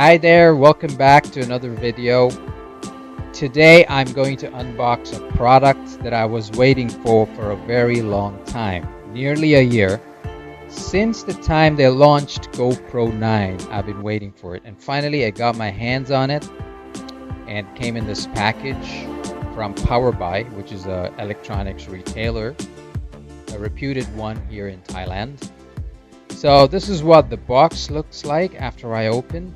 Hi there, welcome back to another video. Today I'm going to unbox a product that I was waiting for a very long time, nearly a year. Since the time they launched GoPro 9, I've been waiting for it, and finally I got my hands on it, and it came in this package from PowerBuy, which is an electronics retailer, a reputed one here in Thailand. So this is what the box looks like after I open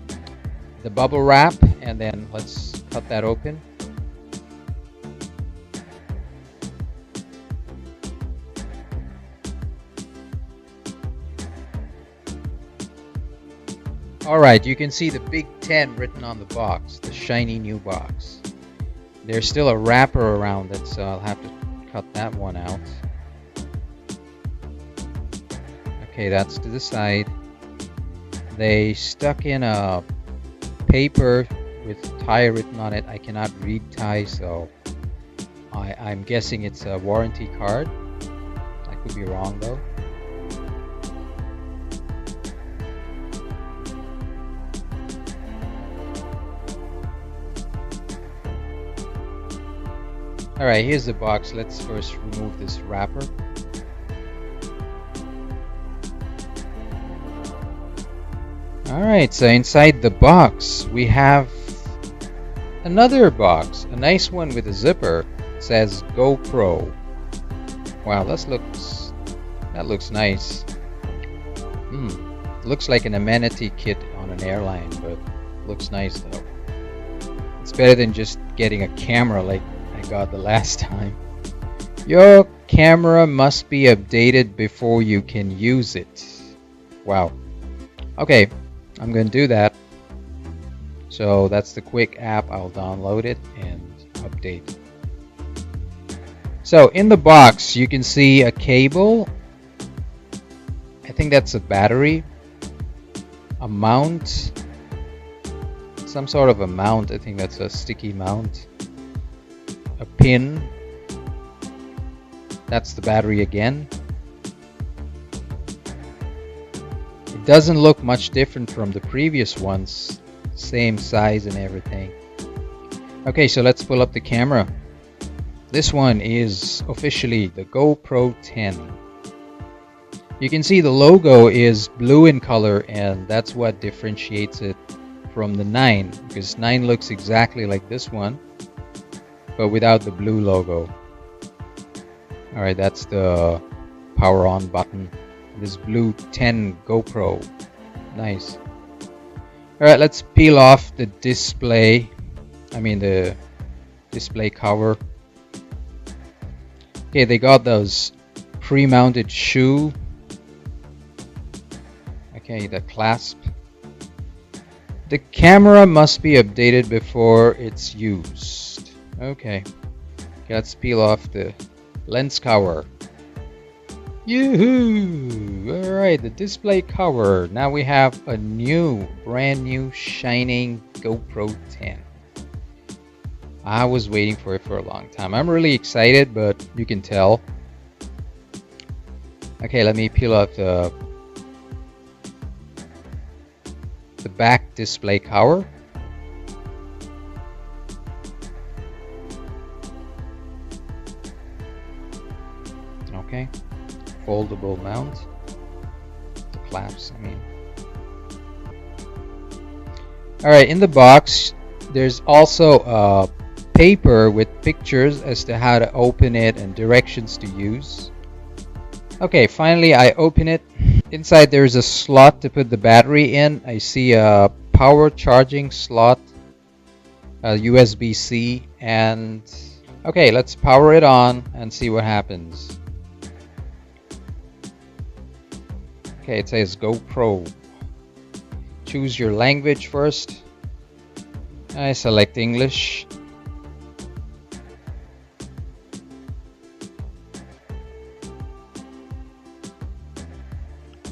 the bubble wrap, and then let's cut that open. Alright, you can see the Big 10 written on the box, the shiny new box. There's still a wrapper around it, so I'll have to cut that one out. Okay, that's to the side. They stuck in a paper with Thai written on it. I cannot read Thai, so I'm guessing it's a warranty card. I could be wrong though. Alright, here's the box. Let's first remove this wrapper. Alright, so inside the box we have another box, a nice one with a zipper. It says GoPro. Wow, that looks nice. Looks like an amenity kit on an airline, but looks nice though. It's better than just getting a camera like I got the last time. Your camera must be updated before you can use it. Wow. Okay, I'm going to do that. So that's the quick app. I'll download it and update. So in the box you can see a cable. I think that's a battery. A mount. Some sort of a mount. I think that's a sticky mount. A pin. That's the battery again. It doesn't look much different from the previous ones. Same size and everything. Okay, so let's pull up the camera. This one is officially the GoPro 10. You can see the logo is blue in color, and that's what differentiates it from the 9, because 9 looks exactly like this one but without the blue logo. Alright, that's the power on button. This blue 10 GoPro. Nice. Alright, let's peel off the display. The display cover. Okay, they got those pre-mounted shoe. Okay, the clasp. The camera must be updated before it's used. Okay, let's peel off the lens cover. Yoo-hoo! Alright, the display cover. Now we have a brand new shining GoPro 10. I was waiting for it for a long time. I'm really excited, but you can tell. Okay, let me peel off the back display cover. Okay, foldable mount. The clamps, Alright, in the box there's also a paper with pictures as to how to open it and directions to use. Okay, finally I open it. Inside there's a slot to put the battery in. I see a power charging slot, a USB-C, and okay, let's power it on and see what happens. Okay, it says GoPro. Choose your language first. I select English.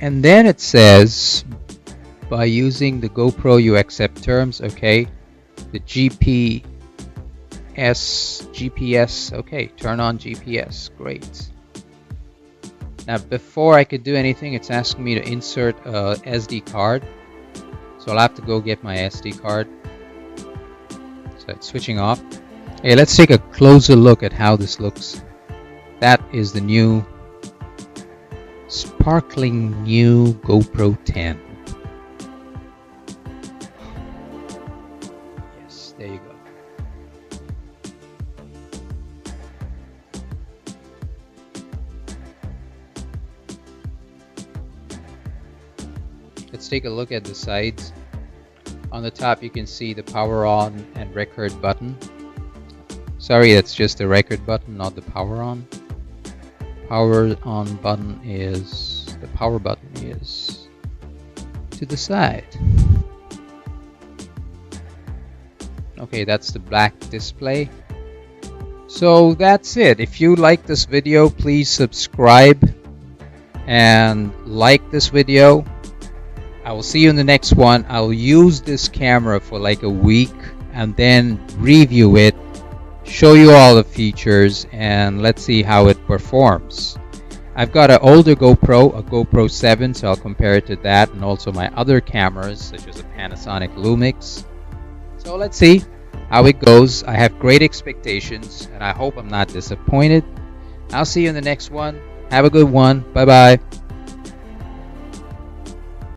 And then it says, by using the GoPro you accept terms. Okay, the GPS, okay, turn on GPS. Great. Now before I could do anything, it's asking me to insert a SD card. So I'll have to go get my SD card. So it's switching off. Okay, let's take a closer look at how this looks. That is the new, sparkling new GoPro 10. Yes, there you go. Let's take a look at the sides. On the top you can see the power on and record button. Sorry, that's just the record button, not the power on. Power on button is, the power button is to the side. Okay, that's the black display. So that's it. If you like this video, please subscribe and like this video. I will see you in the next one. I'll use this camera for like a week and then review it, show you all the features, and let's see how it performs. I've got an older GoPro, a GoPro 7, so I'll compare it to that, and also my other cameras such as a Panasonic Lumix. So let's see how it goes. I have great expectations and I hope I'm not disappointed. I'll see you in the next one. Have a good one. Bye bye.